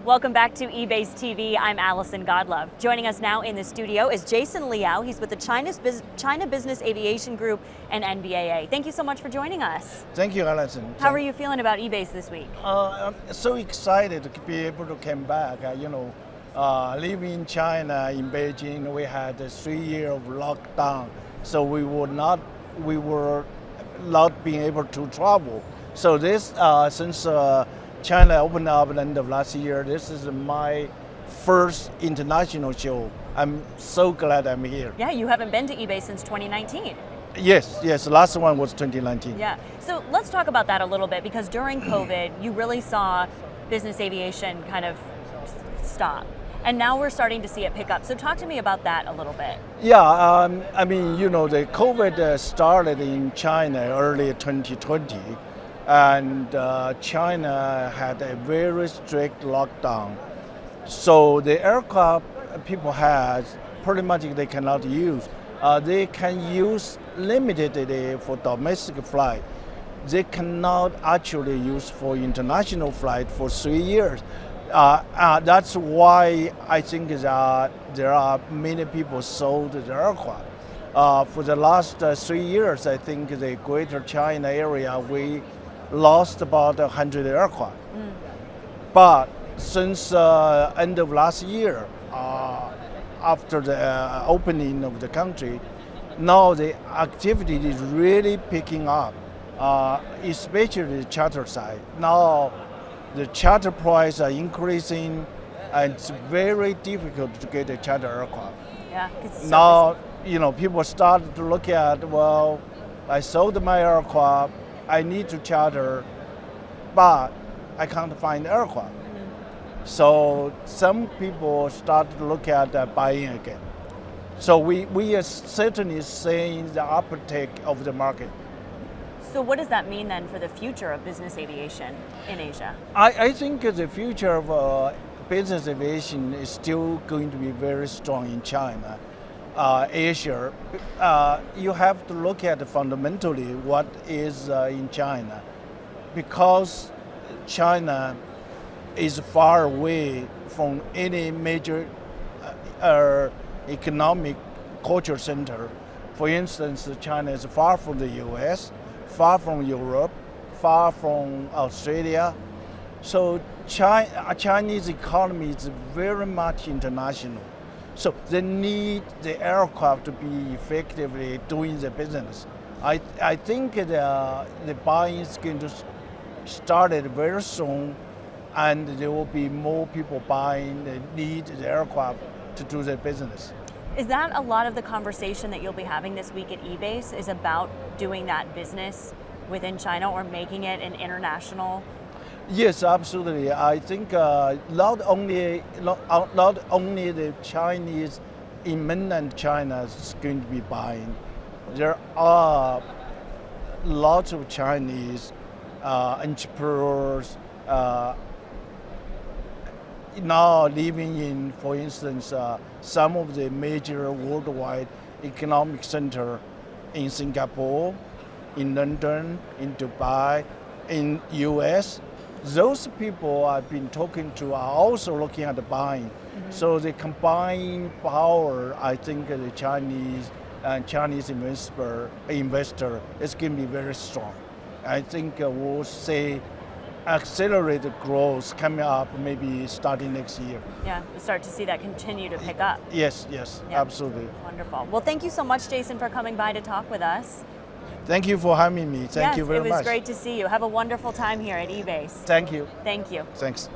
Welcome back to EBACE TV. I'm Allison Godlove. Joining us now in the studio is Jason Liao. He's with the China Business Aviation Group and NBAA. Thank you so much for joining us. Thank you, Allison. How are you feeling about EBACE this week? I'm so excited to be able to come back. Living in China, in Beijing, we had a 3 year of lockdown, so we were not being able to travel. So this, since China opened up at the end of last year, this is my first international show. I'm so glad I'm here. Yeah, you haven't been to EBACE since 2019. Yes, the last one was 2019. Yeah, so let's talk about that a little bit, because during COVID, you really saw business aviation kind of stop. And now we're starting to see it pick up. So talk to me about that a little bit. Yeah, the COVID started in China early 2020. And China had a very strict lockdown. So the aircraft people had, pretty much they cannot use. They can use limitedly for domestic flight. They cannot actually use for international flight for 3 years. That's why I think there are many people sold the aircraft. For the last 3 years, I think the Greater China area, we lost about 100 aircraft. But since end of last year, after the opening of the country, now the activity is really picking up, especially the charter side. Now the charter price are increasing, and it's very difficult to get a charter aircraft. Yeah. Now, people started to look at, well, I sold my aircraft, I need to charter, but I can't find aircraft. So some people started to look at buying again. So we are certainly seeing the uptake of the market. So what does that mean then for the future of business aviation in Asia? I think the future of business aviation is still going to be very strong in China. Asia, you have to look at fundamentally what is in China, because China is far away from any major economic culture center. For instance, China is far from the US, far from Europe, far from Australia. So Chinese economy is very much international. So they need the aircraft to be effectively doing the business. I think the buying is going to start very soon, and there will be more people buying. They need the aircraft to do their business. Is that a lot of the conversation that you'll be having this week at EBACE, is about doing that business within China or making it an international? Yes, absolutely. I think not only the Chinese in mainland China is going to be buying. There are lots of Chinese entrepreneurs now living in, for instance, some of the major worldwide economic center in Singapore, in London, in Dubai, in US. Those people I've been talking to are also looking at the buying. So the combined power, I think the Chinese investor is going to be very strong. I think we'll see accelerated growth coming up maybe starting next year. Yeah, we'll start to see that continue to pick up. Yes, Yeah. absolutely. Wonderful. Well, thank you so much, Jason, for coming by to talk with us. Thank you for having me. Thank you very much. Yes, it was great to see you. Have a wonderful time here at EBACE. Thank you. Thank you. Thanks.